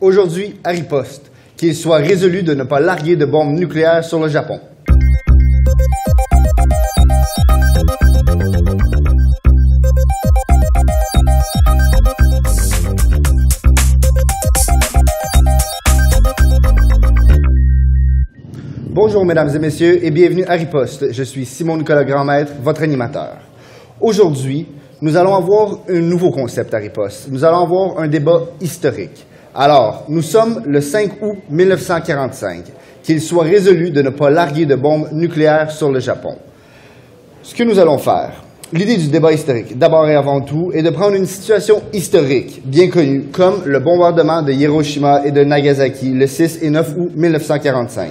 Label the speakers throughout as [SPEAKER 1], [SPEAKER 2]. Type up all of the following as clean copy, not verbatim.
[SPEAKER 1] Aujourd'hui, à riposte, qu'il soit résolu de ne pas larguer de bombes nucléaires sur le Japon. Bonjour mesdames et messieurs et bienvenue à Riposte. Je suis Simon-Nicolas Grandmaître, votre animateur. Aujourd'hui, nous allons avoir un nouveau concept à Riposte. Nous allons avoir un débat historique. Alors, nous sommes le 5 août 1945. Qu'il soit résolu de ne pas larguer de bombes nucléaires sur le Japon. Ce que nous allons faire, l'idée du débat historique, d'abord et avant tout, est de prendre une situation historique, bien connue, comme le bombardement de Hiroshima et de Nagasaki le 6 et 9 août 1945.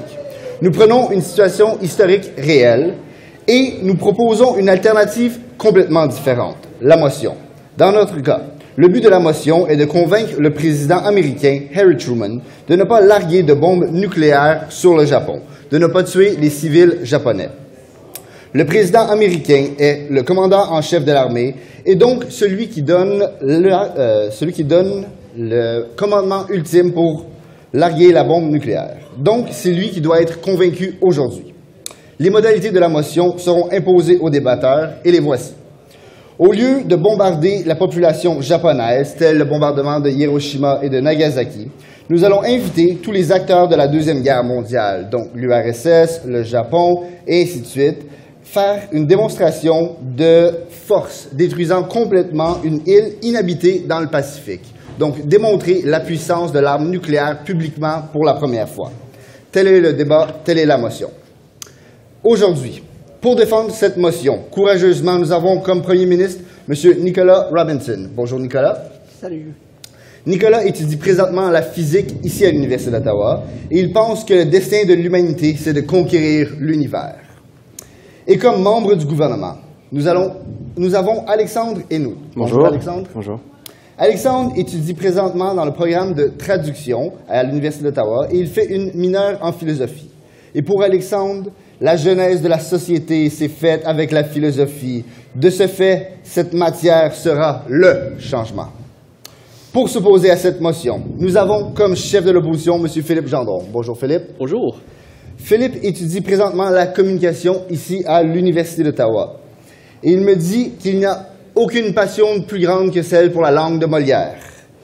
[SPEAKER 1] Nous prenons une situation historique réelle et nous proposons une alternative complètement différente, la motion. Dans notre cas, le but de la motion est de convaincre le président américain Harry Truman de ne pas larguer de bombes nucléaires sur le Japon, de ne pas tuer les civils japonais. Le président américain est le commandant en chef de l'armée et donc celui qui donne le commandement ultime pour larguer la bombe nucléaire. Donc, c'est lui qui doit être convaincu aujourd'hui. Les modalités de la motion seront imposées aux débatteurs et les voici. Au lieu de bombarder la population japonaise, tel le bombardement de Hiroshima et de Nagasaki, nous allons inviter tous les acteurs de la Deuxième Guerre mondiale, donc l'URSS, le Japon, et ainsi de suite, faire une démonstration de force, détruisant complètement une île inhabitée dans le Pacifique. Donc, démontrer la puissance de l'arme nucléaire publiquement pour la première fois. Tel est le débat, telle est la motion. Aujourd'hui, pour défendre cette motion, courageusement, nous avons comme Premier ministre M. Nicolas Robinson. Bonjour Nicolas.
[SPEAKER 2] Salut.
[SPEAKER 1] Nicolas étudie présentement la physique ici à l'Université d'Ottawa et il pense que le destin de l'humanité, c'est de conquérir l'univers. Et comme membre du gouvernement, nous avons Alexandre Hainaut.
[SPEAKER 2] Bonjour
[SPEAKER 1] Alexandre.
[SPEAKER 2] Bonjour.
[SPEAKER 1] Alexandre étudie présentement dans le programme de traduction à l'Université d'Ottawa et il fait une mineure en philosophie. Et pour Alexandre, la genèse de la société s'est faite avec la philosophie. De ce fait, cette matière sera le changement. Pour s'opposer à cette motion, nous avons comme chef de l'opposition M. Philippe Gendron. Bonjour Philippe.
[SPEAKER 2] Bonjour.
[SPEAKER 1] Philippe étudie présentement la communication ici à l'Université d'Ottawa. Et il me dit qu'il n'y a aucune passion plus grande que celle pour la langue de Molière.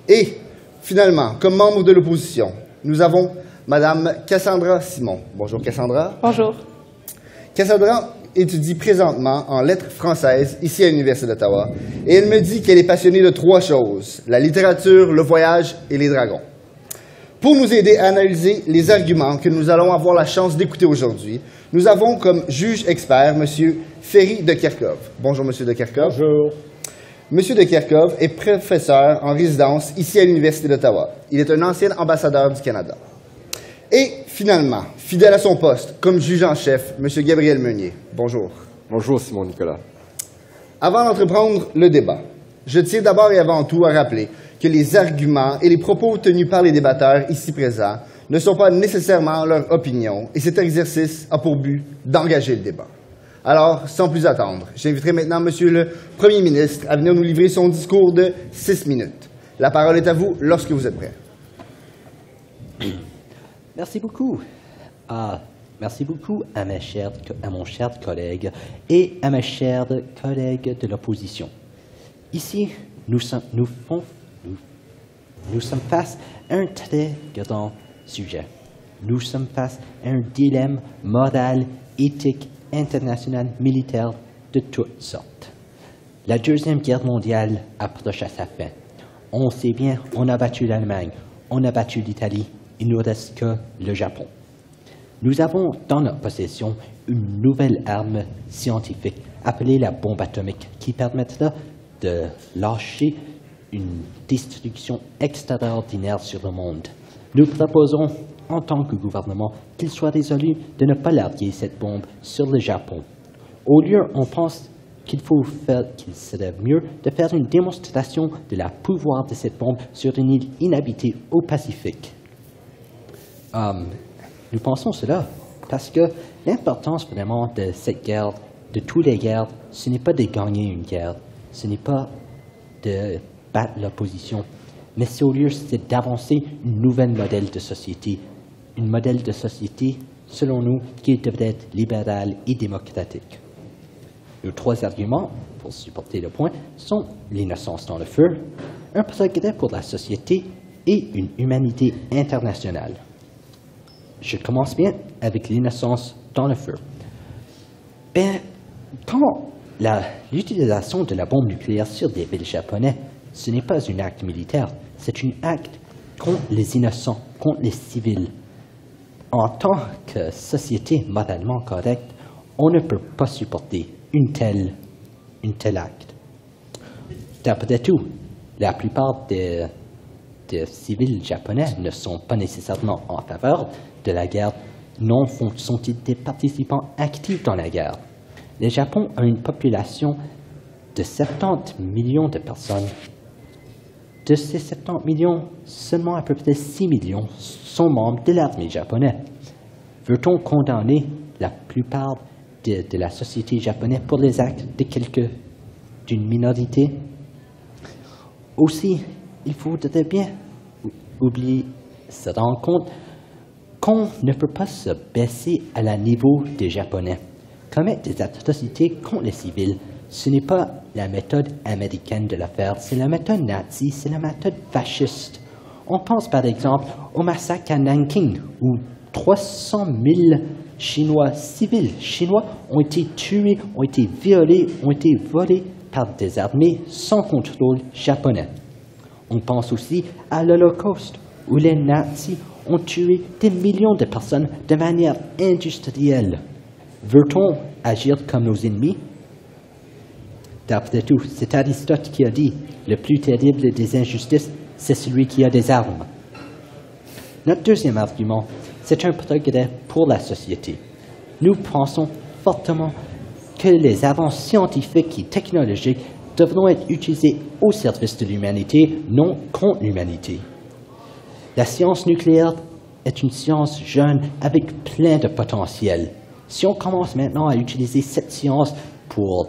[SPEAKER 1] Et, finalement, comme membre de l'opposition, nous avons Mme Cassandra Simon. Bonjour Cassandra.
[SPEAKER 3] Bonjour.
[SPEAKER 1] Cassandra étudie présentement en lettres françaises ici à l'Université d'Ottawa et elle me dit qu'elle est passionnée de 3 choses, la littérature, le voyage et les dragons. Pour nous aider à analyser les arguments que nous allons avoir la chance d'écouter aujourd'hui, nous avons comme juge expert M. Ferry de Kerkhove. Bonjour, M. de Kerkhove.
[SPEAKER 2] Bonjour.
[SPEAKER 1] M. de Kerkhove est professeur en résidence ici à l'Université d'Ottawa. Il est un ancien ambassadeur du Canada. Et finalement, fidèle à son poste comme juge en chef, M. Gabriel Meunier. Bonjour.
[SPEAKER 2] Bonjour, Simon-Nicolas.
[SPEAKER 1] Avant d'entreprendre le débat, je tiens d'abord et avant tout à rappeler que les arguments et les propos tenus par les débatteurs ici présents ne sont pas nécessairement leur opinion et cet exercice a pour but d'engager le débat. Alors, sans plus attendre, j'inviterai maintenant M. le Premier ministre à venir nous livrer son discours de 6 minutes. La parole est à vous lorsque vous êtes prêt.
[SPEAKER 4] Merci beaucoup. Merci beaucoup à mon cher collègue et à mes chers collègues de l'opposition. Ici, nous sommes face à un très grand sujet. Nous sommes face à un dilemme moral, éthique, international, militaire de toutes sortes. La Deuxième Guerre mondiale approche à sa fin. On sait bien, on a battu l'Allemagne, on a battu l'Italie, il ne nous reste que le Japon. Nous avons dans notre possession une nouvelle arme scientifique appelée la bombe atomique qui permettra de lâcher une destruction extraordinaire sur le monde. Nous proposons, en tant que gouvernement, qu'il soit résolu de ne pas larguer cette bombe sur le Japon. Au lieu, on pense qu'il serait mieux de faire une démonstration de la pouvoir de cette bombe sur une île inhabitée au Pacifique. Nous pensons cela parce que l'importance vraiment de cette guerre, de toutes les guerres, ce n'est pas de gagner une guerre, ce n'est pas de battre l'opposition, mais au lieu, c'est d'avancer un nouvel modèle de société. Un modèle de société, selon nous, qui devrait être libéral et démocratique. Nos trois arguments, pour supporter le point, sont l'innocence dans le feu, un progrès pour la société et une humanité internationale. Je commence bien avec l'innocence dans le feu. Quand l'utilisation de la bombe nucléaire sur des villes japonaises, ce n'est pas un acte militaire, c'est un acte contre les innocents, contre les civils. En tant que société moralement correcte, on ne peut pas supporter un tel acte. D'après tout, la plupart des civils japonais ne sont pas nécessairement en faveur de la guerre, non sont-ils des participants actifs dans la guerre. Le Japon a une population de 70 millions de personnes. De ces 70 millions, seulement à peu près 6 millions sont membres de l'armée japonaise. Veut-on condamner la plupart de la société japonaise pour les actes d'une minorité? Aussi, il faudrait bien se rendre compte qu'on ne peut pas se baisser à la niveau des Japonais. Commettre des atrocités contre les civils, ce n'est pas la méthode américaine de le faire, c'est la méthode nazie, c'est la méthode fasciste. On pense par exemple au massacre à Nanking, où 300 000 Chinois, civils chinois, ont été tués, ont été violés, ont été volés par des armées sans contrôle japonais. On pense aussi à l'Holocauste, où les nazis ont tué des millions de personnes de manière industrielle. Veut-on agir comme nos ennemis? D'après tout, c'est Aristote qui a dit « Le plus terrible des injustices, c'est celui qui a des armes ». Notre deuxième argument, c'est un progrès pour la société. Nous pensons fortement que les avances scientifiques et technologiques devront être utilisées au service de l'humanité, non contre l'humanité. La science nucléaire est une science jeune avec plein de potentiel. Si on commence maintenant à utiliser cette science pour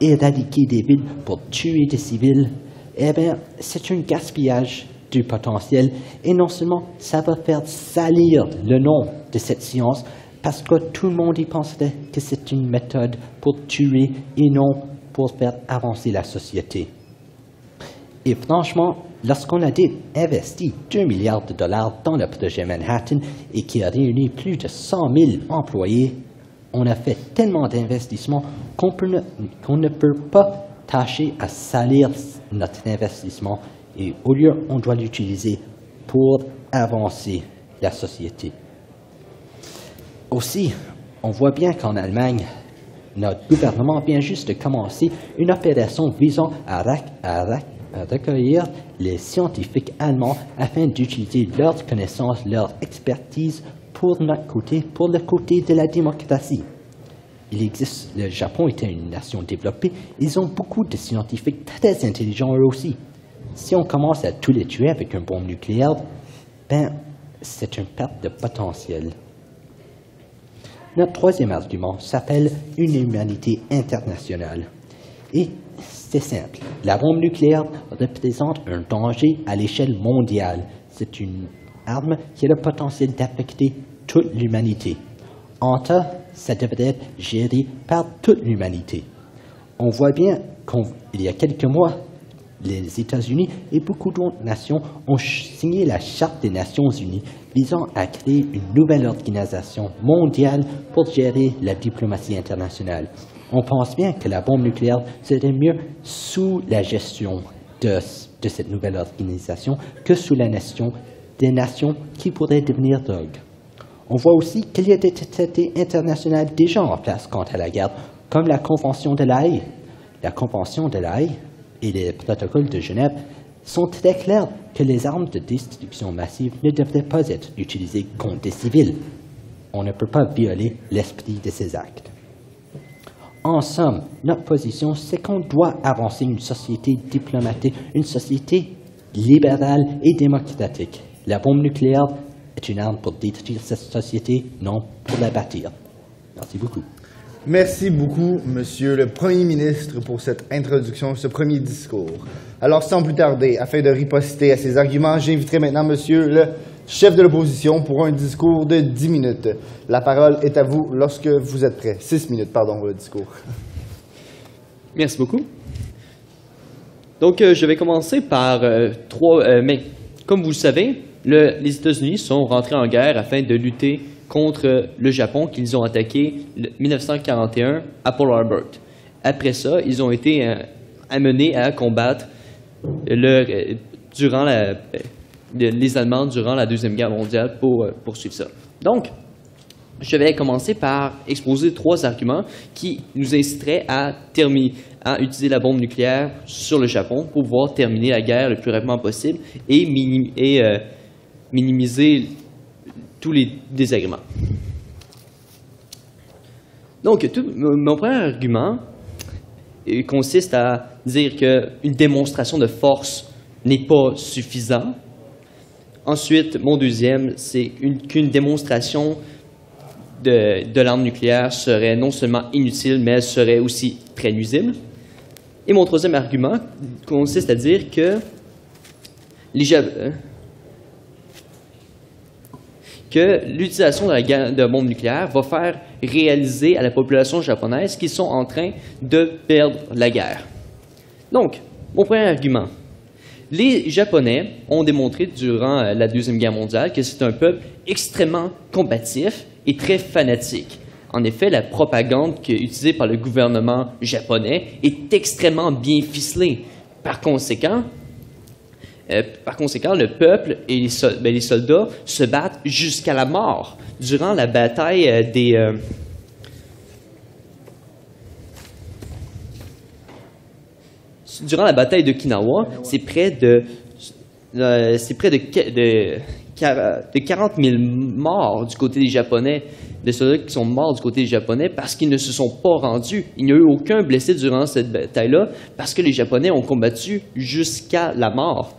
[SPEAKER 4] éradiquer des villes, pour tuer des civils, eh bien, c'est un gaspillage du potentiel. Et non seulement ça va faire salir le nom de cette science, parce que tout le monde y penserait que c'est une méthode pour tuer et non pour faire avancer la société. Et franchement, lorsqu'on a investi 2 milliards de dollars dans le projet Manhattan et qui a réuni plus de 100 000 employés, on a fait tellement d'investissements qu'on ne peut pas tâcher à salir notre investissement et au lieu, on doit l'utiliser pour avancer la société. Aussi, on voit bien qu'en Allemagne, notre gouvernement vient juste de commencer une opération visant à recueillir les scientifiques allemands afin d'utiliser leurs connaissances, leur expertise pour notre côté, pour le côté de la démocratie. Le Japon était une nation développée, ils ont beaucoup de scientifiques très intelligents eux aussi. Si on commence à tous les tuer avec une bombe nucléaire, c'est une perte de potentiel. Notre troisième argument s'appelle une humanité internationale. Et c'est simple. La bombe nucléaire représente un danger à l'échelle mondiale. C'est une arme qui a le potentiel d'affecter toute l'humanité. En tas, ça devrait être géré par toute l'humanité. On voit bien qu'il y a quelques mois, les États-Unis et beaucoup d'autres nations ont signé la Charte des Nations Unies visant à créer une nouvelle organisation mondiale pour gérer la diplomatie internationale. On pense bien que la bombe nucléaire serait mieux sous la gestion de cette nouvelle organisation que sous la gestion des nations qui pourraient devenir rogues. On voit aussi qu'il y a des traités internationaux déjà en place quant à la guerre, comme la Convention de La Haye. La Convention de La Haye et les protocoles de Genève sont très clairs que les armes de destruction massive ne devraient pas être utilisées contre des civils. On ne peut pas violer l'esprit de ces actes. En somme, notre position, c'est qu'on doit avancer une société diplomatique, une société libérale et démocratique. La bombe nucléaire est une arme pour détruire cette société, non pour la bâtir. Merci beaucoup.
[SPEAKER 1] Merci beaucoup, Monsieur le Premier ministre, pour cette introduction, ce premier discours. Alors, sans plus tarder, afin de riposter à ces arguments, j'inviterai maintenant Monsieur le chef de l'opposition pour un discours de 10 minutes. La parole est à vous lorsque vous êtes prêt. 6 minutes, pardon, pour le discours.
[SPEAKER 2] Merci beaucoup. Donc, je vais commencer par mais comme vous le savez, les États-Unis sont rentrés en guerre afin de lutter contre le Japon qu'ils ont attaqué en 1941 à Pearl Harbor. Après ça, ils ont été amenés à combattre les Allemands durant la Deuxième Guerre mondiale pour poursuivre ça. Donc, je vais commencer par exposer 3 arguments qui nous inciteraient à utiliser la bombe nucléaire sur le Japon pour pouvoir terminer la guerre le plus rapidement possible et minimiser tous les désagréments. Donc, mon premier argument consiste à dire qu'une démonstration de force n'est pas suffisante. Ensuite, mon deuxième, c'est qu'une démonstration de l'arme nucléaire serait non seulement inutile, mais elle serait aussi très nuisible. Et mon troisième argument consiste à dire que l'utilisation de la bombe nucléaire va faire réaliser à la population japonaise qu'ils sont en train de perdre la guerre. Donc, mon premier argument. Les Japonais ont démontré durant la Deuxième Guerre mondiale que c'est un peuple extrêmement combatif et très fanatique. En effet, la propagande utilisée par le gouvernement japonais est extrêmement bien ficelée. Par conséquent, le peuple et les soldats se battent jusqu'à la mort. Durant la bataille d'Okinawa, c'est près de 40 000 morts du côté des Japonais, des soldats qui sont morts du côté des Japonais parce qu'ils ne se sont pas rendus. Il n'y a eu aucun blessé durant cette bataille-là parce que les Japonais ont combattu jusqu'à la mort.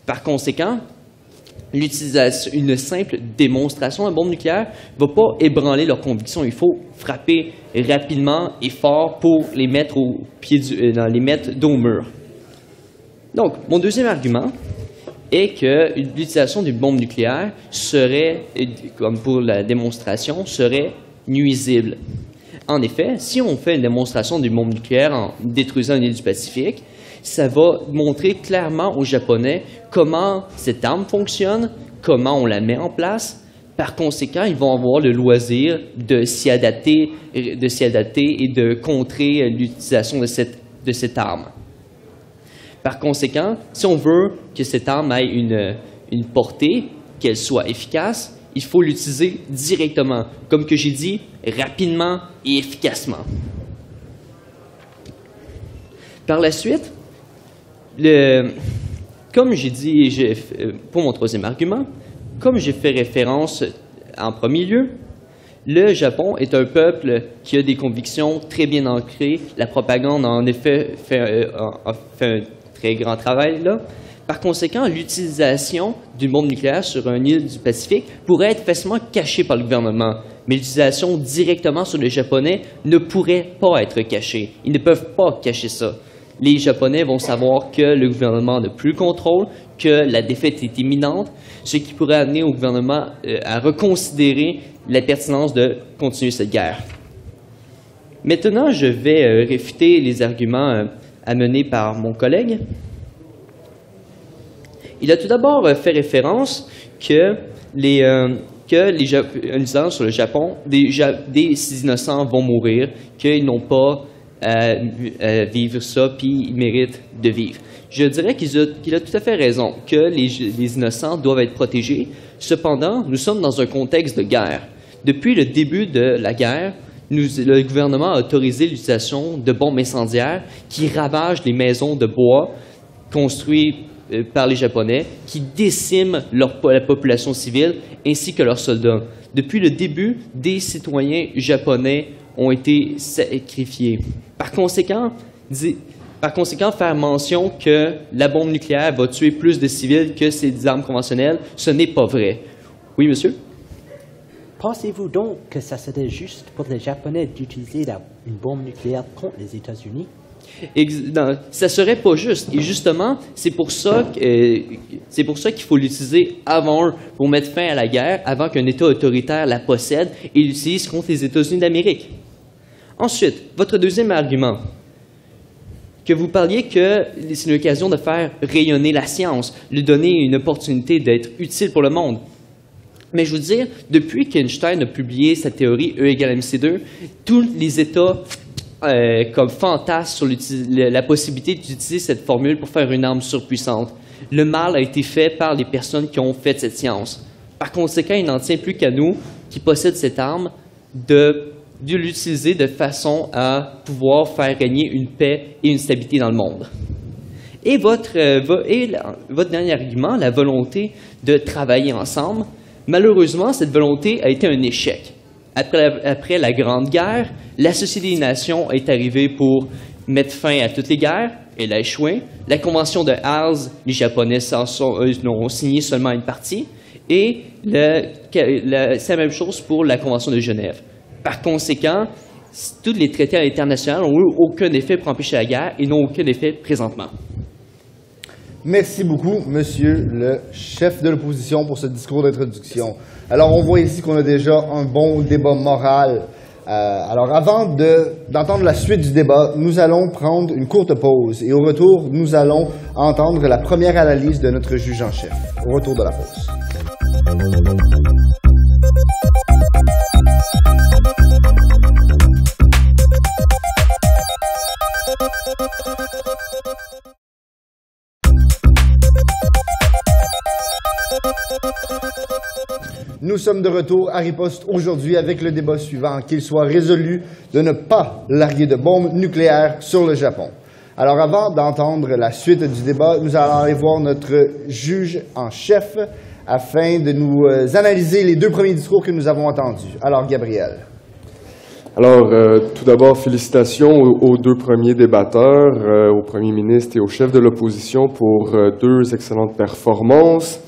[SPEAKER 2] Par conséquent, une simple démonstration de bombe nucléaire ne va pas ébranler leurs convictions. Il faut frapper rapidement et fort pour les mettre dos au mur. Donc, mon deuxième argument est que l'utilisation d'une bombe nucléaire serait, comme pour la démonstration, serait nuisible. En effet, si on fait une démonstration d'une bombe nucléaire en détruisant une île du Pacifique, ça va montrer clairement aux Japonais comment cette arme fonctionne, comment on la met en place. Par conséquent, ils vont avoir le loisir de s'y adapter et de contrer l'utilisation de cette arme. Par conséquent, si on veut que cette arme ait une portée, qu'elle soit efficace, il faut l'utiliser directement, comme que j'ai dit, rapidement et efficacement. Par la suite, comme j'ai dit pour mon troisième argument, comme j'ai fait référence en premier lieu, le Japon est un peuple qui a des convictions très bien ancrées. La propagande a en effet a fait un très grand travail là. Par conséquent, l'utilisation d'une bombe nucléaire sur une île du Pacifique pourrait être facilement cachée par le gouvernement, mais l'utilisation directement sur les Japonais ne pourrait pas être cachée. Ils ne peuvent pas cacher ça. Les Japonais vont savoir que le gouvernement n'a plus le contrôle, que la défaite est imminente, ce qui pourrait amener au gouvernement à reconsidérer la pertinence de continuer cette guerre. Maintenant, je vais réfuter les arguments amenés par mon collègue. Il a tout d'abord fait référence que en disant sur le Japon, des innocents vont mourir, qu'ils n'ont pas à vivre ça, puis ils méritent de vivre. Je dirais qu'il a tout à fait raison, que les innocents doivent être protégés. Cependant, nous sommes dans un contexte de guerre. Depuis le début de la guerre, le gouvernement a autorisé l'utilisation de bombes incendiaires qui ravagent les maisons de bois construites par les Japonais, qui déciment la population civile ainsi que leurs soldats. Depuis le début, des citoyens japonais ont été sacrifiés. Par conséquent, faire mention que la bombe nucléaire va tuer plus de civils que ces armes conventionnelles, ce n'est pas vrai. Oui, monsieur?
[SPEAKER 4] Pensez-vous donc que ça serait juste pour les Japonais d'utiliser une bombe nucléaire contre les États-Unis?
[SPEAKER 2] Ça serait pas juste. Et justement, c'est pour ça qu'il faut l'utiliser avant, pour mettre fin à la guerre, avant qu'un État autoritaire la possède et l'utilise contre les États-Unis d'Amérique. Ensuite, votre deuxième argument, que vous parliez que c'est une occasion de faire rayonner la science, lui donner une opportunité d'être utile pour le monde. Mais je veux dire, depuis qu'Einstein a publié sa théorie E égale mc2, tous les États comme fantasment sur la possibilité d'utiliser cette formule pour faire une arme surpuissante. Le mal a été fait par les personnes qui ont fait cette science. Par conséquent, il n'en tient plus qu'à nous, qui possèdent cette arme, de l'utiliser de façon à pouvoir faire régner une paix et une stabilité dans le monde. Et votre dernier argument, la volonté de travailler ensemble, malheureusement, cette volonté a été un échec. Après la Grande Guerre, la Société des Nations est arrivée pour mettre fin à toutes les guerres. Elle a échoué. La Convention de Arles, les Japonais ont signé seulement une partie. Et c'est la même chose pour la Convention de Genève. Par conséquent, tous les traités internationaux n'ont eu aucun effet pour empêcher la guerre et n'ont aucun effet présentement.
[SPEAKER 1] Merci beaucoup, monsieur le chef de l'opposition, pour ce discours d'introduction. Alors, on voit ici qu'on a déjà un bon débat moral. Alors, avant d'entendre la suite du débat, nous allons prendre une courte pause. Et au retour, nous allons entendre la première analyse de notre juge en chef. Au retour de la pause. Nous sommes de retour à Riposte aujourd'hui avec le débat suivant, qu'il soit résolu de ne pas larguer de bombes nucléaires sur le Japon. Alors avant d'entendre la suite du débat, nous allons aller voir notre juge en chef afin de nous analyser les deux premiers discours que nous avons entendus. Alors Gabriel.
[SPEAKER 3] Alors, tout d'abord, félicitations aux deux premiers débatteurs, au Premier ministre et au chef de l'opposition pour deux excellentes performances.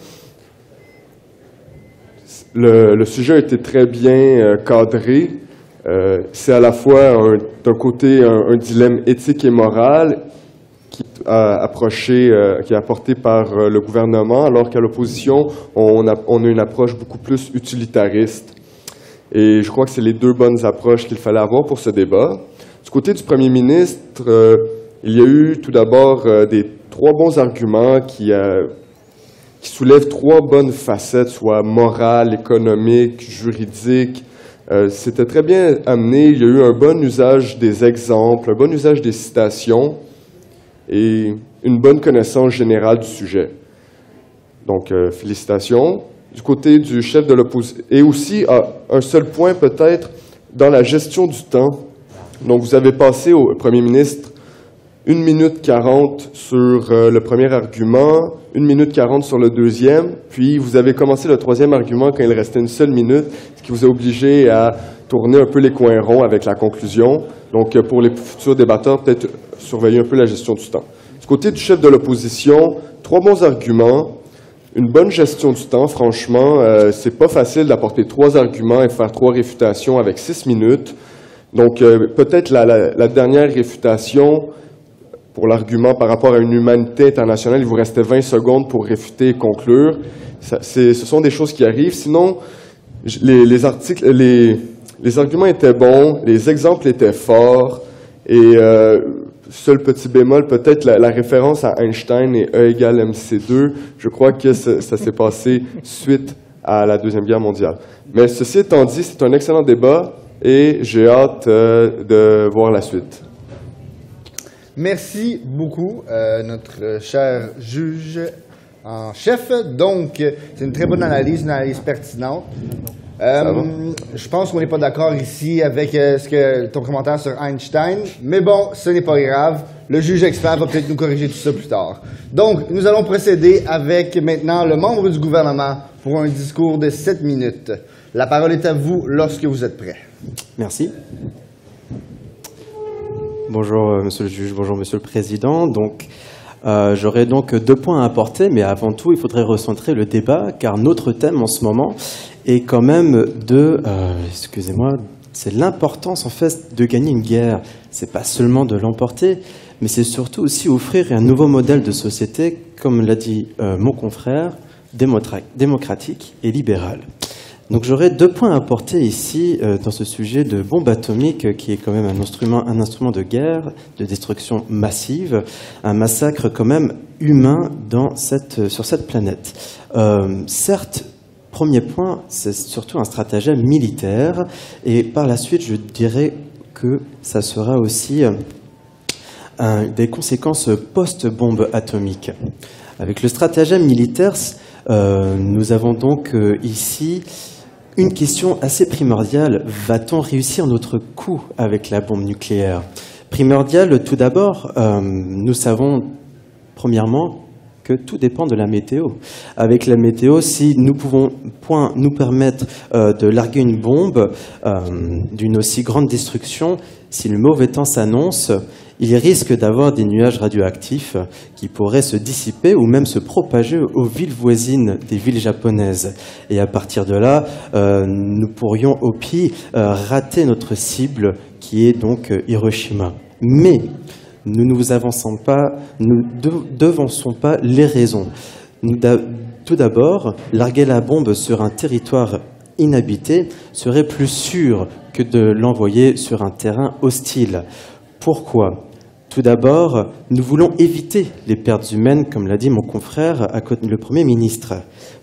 [SPEAKER 3] Le sujet a été très bien cadré. C'est à la fois, d'un côté, un dilemme éthique et moral qui est apporté par le gouvernement, alors qu'à l'opposition, on a une approche beaucoup plus utilitariste. Et je crois que c'est les deux bonnes approches qu'il fallait avoir pour ce débat. Du côté du Premier ministre, il y a eu tout d'abord trois bons arguments qui soulèvent trois bonnes facettes, soit morale, économique, juridique. C'était très bien amené. Il y a eu un bon usage des exemples, un bon usage des citations et une bonne connaissance générale du sujet. Donc, félicitations. Du côté du chef de l'opposition, et aussi, un seul point peut-être, dans la gestion du temps. Donc, vous avez passé au Premier ministre 1 minute 40 sur le premier argument, 1 minute 40 sur le deuxième, puis vous avez commencé le troisième argument quand il restait une seule minute, ce qui vous a obligé à tourner un peu les coins ronds avec la conclusion. Donc, pour les futurs débatteurs, peut-être surveiller un peu la gestion du temps. Du côté du chef de l'opposition, 3 bons arguments. Une bonne gestion du temps, franchement, c'est pas facile d'apporter 3 arguments et faire 3 réfutations avec 6 minutes. Donc, peut-être la dernière réfutation, pour l'argument par rapport à une humanité internationale, il vous restait 20 secondes pour réfuter et conclure. Ce sont des choses qui arrivent. Sinon, les arguments étaient bons, les exemples étaient forts, et seul petit bémol, peut-être la référence à Einstein et E égale mc2, je crois que ça s'est passé suite à la Deuxième Guerre mondiale. Mais ceci étant dit, c'est un excellent débat et j'ai hâte de voir la suite.
[SPEAKER 1] Merci beaucoup, notre cher juge en chef. Donc, c'est une très bonne analyse, une analyse pertinente. Je pense qu'on n'est pas d'accord ici avec ton commentaire sur Einstein, mais bon, ce n'est pas grave. Le juge expert va peut-être nous corriger tout ça plus tard. Donc, nous allons procéder avec maintenant le membre du gouvernement pour un discours de 7 minutes. La parole est à vous lorsque vous êtes prêt.
[SPEAKER 5] Merci. Bonjour, monsieur le juge, bonjour, monsieur le président. Donc, j'aurais donc 2 points à apporter, mais avant tout, il faudrait recentrer le débat, car notre thème en ce moment est quand même excusez-moi, c'est l'importance en fait de gagner une guerre. C'est pas seulement de l'emporter, mais c'est surtout aussi offrir un nouveau modèle de société, comme l'a dit mon confrère, démocratique et libéral. Donc j'aurais 2 points à apporter ici dans ce sujet de bombe atomique qui est quand même un instrument de guerre, de destruction massive, un massacre quand même humain sur cette planète. Certes, premier point, c'est surtout un stratagème militaire et par la suite je dirais que ça sera aussi des conséquences post-bombe atomique. Avec le stratagème militaire, nous avons donc ici une question assez primordiale. Va-t-on réussir notre coup avec la bombe nucléaire? Primordial, tout d'abord, nous savons premièrement que tout dépend de la météo. Avec la météo, si nous pouvons point nous permettre de larguer une bombe d'une aussi grande destruction, si le mauvais temps s'annonce, il risque d'avoir des nuages radioactifs qui pourraient se dissiper ou même se propager aux villes voisines des villes japonaises. Et à partir de là, nous pourrions au pire rater notre cible qui est donc Hiroshima. Mais nous ne devançons pas les raisons. Tout d'abord, larguer la bombe sur un territoire inhabité serait plus sûr que de l'envoyer sur un terrain hostile. Pourquoi ? Tout d'abord, nous voulons éviter les pertes humaines, comme l'a dit mon confrère, le Premier ministre.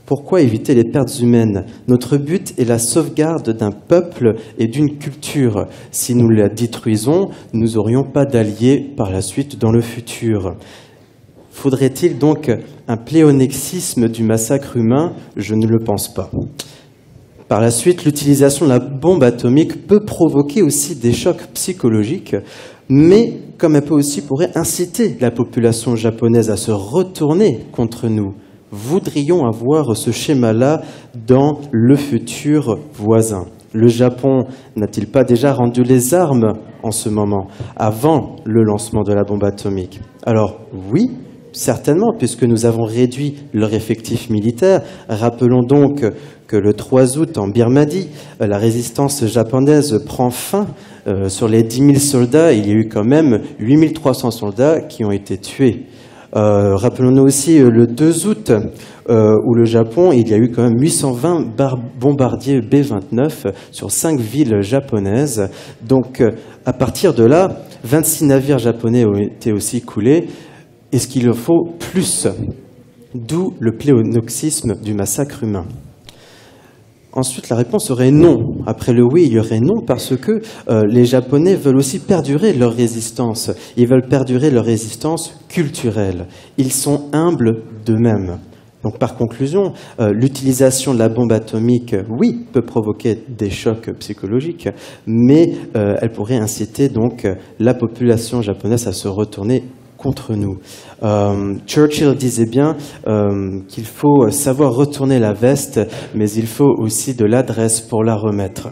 [SPEAKER 5] Pourquoi éviter les pertes humaines? Notre but est la sauvegarde d'un peuple et d'une culture. Si nous la détruisons, nous n'aurions pas d'alliés par la suite dans le futur. Faudrait-il donc un pléonexisme du massacre humain? Je ne le pense pas. Par la suite, l'utilisation de la bombe atomique peut provoquer aussi des chocs psychologiques, mais comme elle pourrait inciter la population japonaise à se retourner contre nous. Voudrions avoir ce schéma-là dans le futur voisin. Le Japon n'a-t-il pas déjà rendu les armes en ce moment, avant le lancement de la bombe atomique? Alors oui, certainement, puisque nous avons réduit leur effectif militaire. Rappelons donc que le 3 août, en Birmanie, la résistance japonaise prend fin. Sur les 10 000 soldats, il y a eu quand même 8 300 soldats qui ont été tués. Rappelons-nous aussi le 2 août, où le Japon, il y a eu quand même 820 bombardiers B-29 sur 5 villes japonaises. Donc, à partir de là, 26 navires japonais ont été aussi coulés. Est-ce qu'il en faut plus? D'où le pléonexisme du massacre humain. Ensuite, la réponse serait non. Après le oui, il y aurait non parce que les Japonais veulent aussi perdurer leur résistance. Ils veulent perdurer leur résistance culturelle. Ils sont humbles d'eux-mêmes. Donc, par conclusion, l'utilisation de la bombe atomique, oui, peut provoquer des chocs psychologiques, mais elle pourrait inciter donc la population japonaise à se retourner contre nous. Churchill disait bien qu'il faut savoir retourner la veste, mais il faut aussi de l'adresse pour la remettre.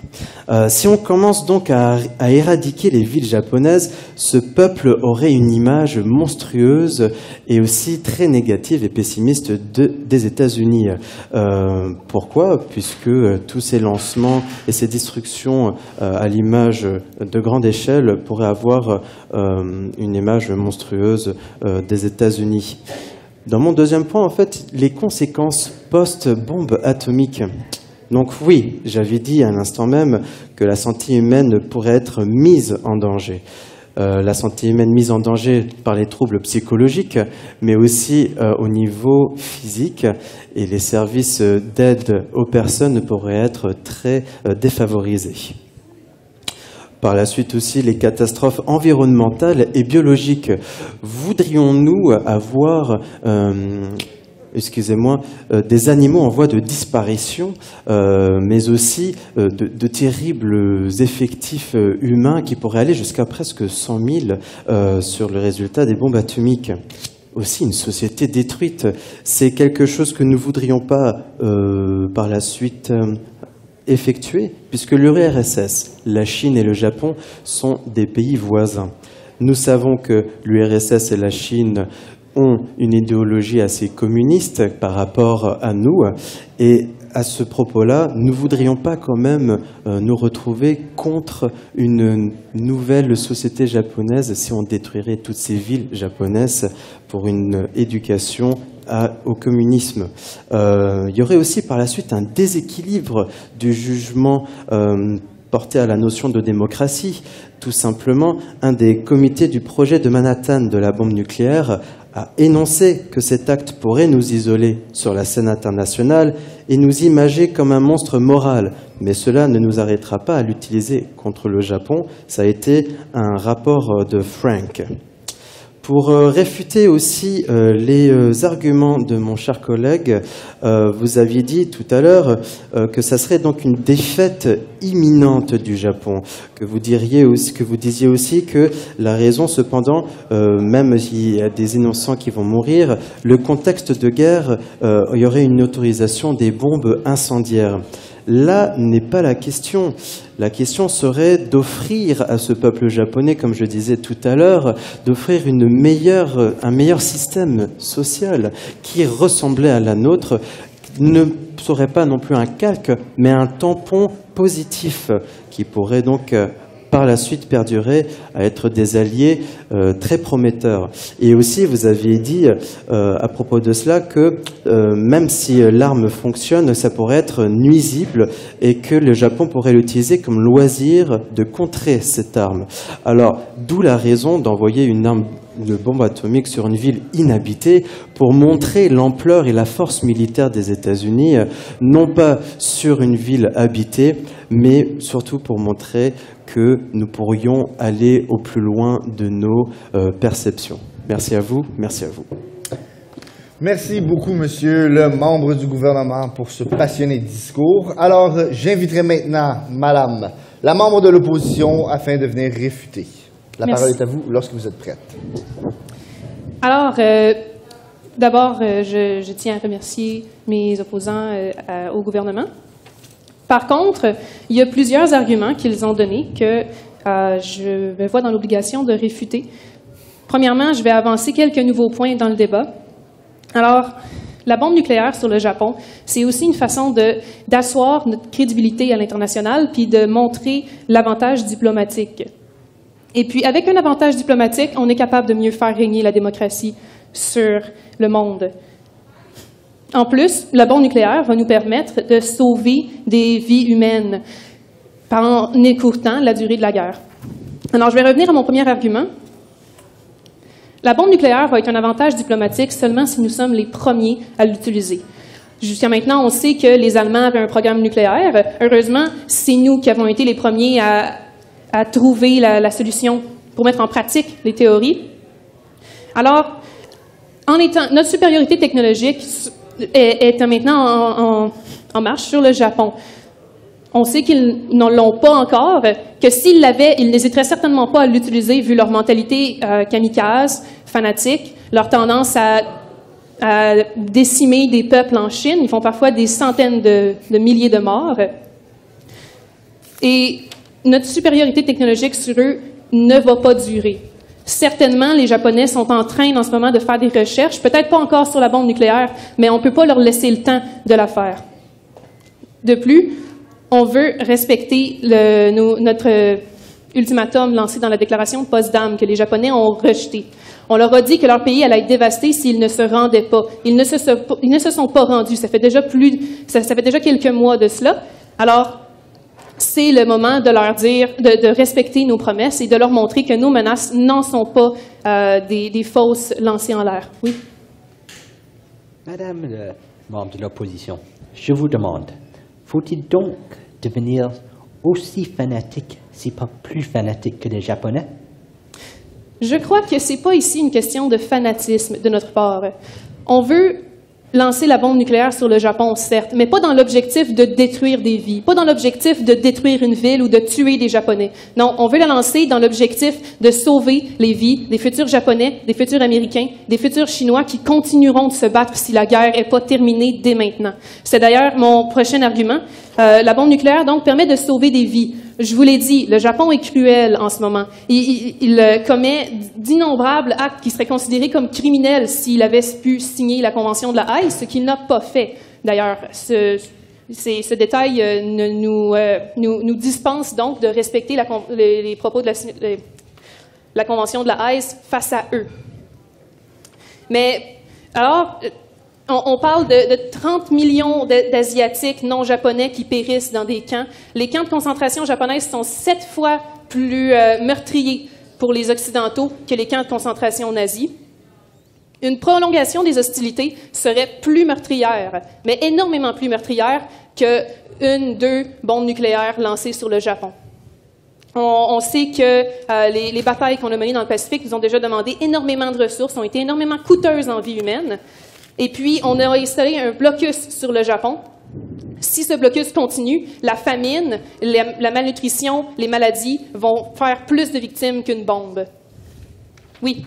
[SPEAKER 5] Si on commence donc à éradiquer les villes japonaises, ce peuple aurait une image monstrueuse et aussi très négative et pessimiste des États-Unis. Pourquoi? Puisque tous ces lancements et ces destructions à l'image de grande échelle pourraient avoir une image monstrueuse des États-Unis. Dans mon deuxième point, en fait, les conséquences post-bombe atomique. Donc oui, j'avais dit à l'instant même que la santé humaine pourrait être mise en danger. La santé humaine mise en danger par les troubles psychologiques, mais aussi au niveau physique, et les services d'aide aux personnes pourraient être très défavorisés. Par la suite aussi, les catastrophes environnementales et biologiques. Voudrions-nous avoir, des animaux en voie de disparition, mais aussi de terribles effectifs humains qui pourraient aller jusqu'à presque 100 000 sur le résultat des bombes atomiques? Aussi une société détruite. C'est quelque chose que nous ne voudrions pas par la suite effectué, puisque l'URSS, la Chine et le Japon sont des pays voisins. Nous savons que l'URSS et la Chine ont une idéologie assez communiste par rapport à nous, et à ce propos-là, nous ne voudrions pas quand même nous retrouver contre une nouvelle société japonaise si on détruirait toutes ces villes japonaises pour une éducation au communisme. Il y aurait aussi par la suite un déséquilibre du jugement porté à la notion de démocratie. Tout simplement, un des comités du projet de Manhattan de la bombe nucléaire a énoncé que cet acte pourrait nous isoler sur la scène internationale et nous imager comme un monstre moral. Mais cela ne nous arrêtera pas à l'utiliser contre le Japon. Ça a été un rapport de Frank. Pour réfuter aussi les arguments de mon cher collègue, vous aviez dit tout à l'heure que ça serait donc une défaite imminente du Japon, que vous disiez aussi que la raison, cependant, même s'il y a des innocents qui vont mourir, le contexte de guerre, il y aurait une autorisation des bombes incendiaires. Là n'est pas la question. La question serait d'offrir à ce peuple japonais, comme je disais tout à l'heure, d'offrir un meilleur système social qui ressemblait à la nôtre, ne serait pas non plus un calque, mais un tampon positif qui pourrait donc par la suite perdurer à être des alliés très prometteurs. Et aussi, vous aviez dit à propos de cela que même si l'arme fonctionne, ça pourrait être nuisible et que le Japon pourrait l'utiliser comme loisir de contrer cette arme. Alors, d'où la raison d'envoyer une bombe atomique sur une ville inhabitée pour montrer l'ampleur et la force militaire des États-Unis, non pas sur une ville habitée, mais surtout pour montrer que nous pourrions aller au plus loin de nos perceptions. Merci à vous, merci à vous.
[SPEAKER 1] Merci beaucoup, monsieur le membre du gouvernement, pour ce passionné discours. Alors, j'inviterai maintenant madame, la membre de l'opposition, afin de venir réfuter. La parole est à vous lorsque vous êtes prête.
[SPEAKER 6] Alors, d'abord, je tiens à remercier mes opposants au gouvernement. Par contre, il y a plusieurs arguments qu'ils ont donnés que je me vois dans l'obligation de réfuter. Premièrement, je vais avancer quelques nouveaux points dans le débat. Alors, la bombe nucléaire sur le Japon, c'est aussi une façon d'asseoir notre crédibilité à l'international puis de montrer l'avantage diplomatique. Et puis, avec un avantage diplomatique, on est capable de mieux faire régner la démocratie sur le monde. En plus, la bombe nucléaire va nous permettre de sauver des vies humaines en écourtant la durée de la guerre. Alors, je vais revenir à mon premier argument. La bombe nucléaire va être un avantage diplomatique seulement si nous sommes les premiers à l'utiliser. Jusqu'à maintenant, on sait que les Allemands avaient un programme nucléaire. Heureusement, c'est nous qui avons été les premiers à trouver la solution pour mettre en pratique les théories. Alors, notre supériorité technologique est maintenant en marche sur le Japon. On sait qu'ils ne l'ont pas encore, que s'ils l'avaient, ils n'hésiteraient certainement pas à l'utiliser vu leur mentalité kamikaze, fanatique, leur tendance à décimer des peuples en Chine. Ils font parfois des centaines de milliers de morts. Et notre supériorité technologique sur eux ne va pas durer. Certainement, les Japonais sont en train en ce moment de faire des recherches, peut-être pas encore sur la bombe nucléaire, mais on ne peut pas leur laisser le temps de la faire. De plus, on veut respecter notre ultimatum lancé dans la déclaration de Potsdam que les Japonais ont rejeté. On leur a dit que leur pays allait être dévasté s'ils ne se rendaient pas. Ils ne se sont pas rendus. Ça fait déjà quelques mois de cela. Alors, c'est le moment de leur dire, de respecter nos promesses et de leur montrer que nos menaces n'en sont pas des fausses lancées en l'air. Oui.
[SPEAKER 4] Madame le membre de l'opposition, je vous demande, faut-il donc devenir aussi fanatique, si pas plus fanatique que les Japonais?
[SPEAKER 6] Je crois que ce n'est pas ici une question de fanatisme de notre part. On veut lancer la bombe nucléaire sur le Japon, certes, mais pas dans l'objectif de détruire des vies, pas dans l'objectif de détruire une ville ou de tuer des Japonais. Non, on veut la lancer dans l'objectif de sauver les vies des futurs Japonais, des futurs Américains, des futurs Chinois qui continueront de se battre si la guerre n'est pas terminée dès maintenant. C'est d'ailleurs mon prochain argument. La bombe nucléaire, donc, permet de sauver des vies. Je vous l'ai dit, le Japon est cruel en ce moment. Il commet d'innombrables actes qui seraient considérés comme criminels s'il avait pu signer la Convention de la Haye, ce qu'il n'a pas fait. D'ailleurs, Ce détail nous dispense donc de respecter les propos de la Convention de la Haye face à eux. Mais alors, on parle de 30 millions d'Asiatiques non japonais qui périssent dans des camps. Les camps de concentration japonaises sont 7 fois plus meurtriers pour les Occidentaux que les camps de concentration nazis. Une prolongation des hostilités serait plus meurtrière, mais énormément plus meurtrière que 2 bombes nucléaires lancées sur le Japon. On sait que les batailles qu'on a menées dans le Pacifique nous ont déjà demandé énormément de ressources, ont été énormément coûteuses en vie humaine. Et puis, on a installé un blocus sur le Japon. Si ce blocus continue, la famine, la malnutrition, les maladies vont faire plus de victimes qu'une bombe. Oui.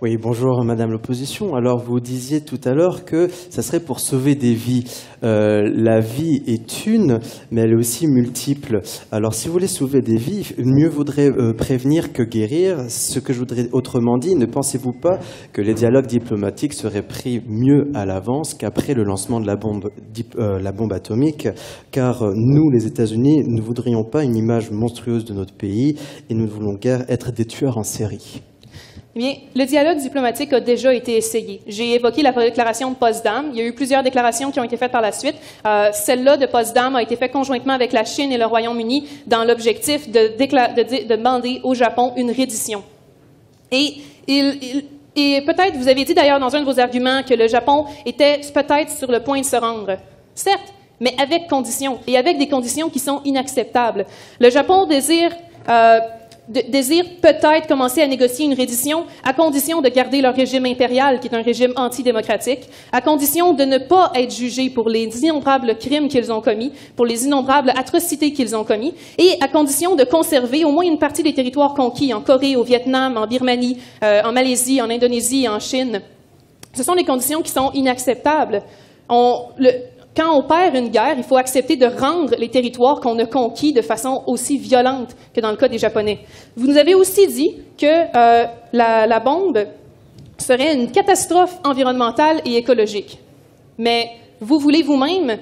[SPEAKER 5] Oui, bonjour Madame l'opposition. Alors vous disiez tout à l'heure que ça serait pour sauver des vies. La vie est une, mais elle est aussi multiple. Alors si vous voulez sauver des vies, mieux vaudrait prévenir que guérir. Ce que je voudrais autrement dit, ne pensez-vous pas que les dialogues diplomatiques seraient pris mieux à l'avance qu'après le lancement de la bombe atomique? Car nous, les États-Unis, ne voudrions pas une image monstrueuse de notre pays et nous ne voulons guère être des tueurs en série.
[SPEAKER 6] Eh bien, le dialogue diplomatique a déjà été essayé. J'ai évoqué la déclaration de Potsdam. Il y a eu plusieurs déclarations qui ont été faites par la suite. Celle-là de Potsdam a été faite conjointement avec la Chine et le Royaume-Uni dans l'objectif de demander au Japon une reddition. Et peut-être, vous avez dit d'ailleurs dans un de vos arguments que le Japon était peut-être sur le point de se rendre. Certes, mais avec conditions, et avec des conditions qui sont inacceptables. Le Japon désire peut-être commencer à négocier une reddition à condition de garder leur régime impérial, qui est un régime antidémocratique, à condition de ne pas être jugés pour les innombrables crimes qu'ils ont commis, pour les innombrables atrocités qu'ils ont commis, et à condition de conserver au moins une partie des territoires conquis en Corée, au Vietnam, en Birmanie, en Malaisie, en Indonésie et en Chine. Ce sont des conditions qui sont inacceptables. Quand on perd une guerre, il faut accepter de rendre les territoires qu'on a conquis de façon aussi violente que dans le cas des Japonais. Vous nous avez aussi dit que la bombe serait une catastrophe environnementale et écologique. Mais vous voulez vous-même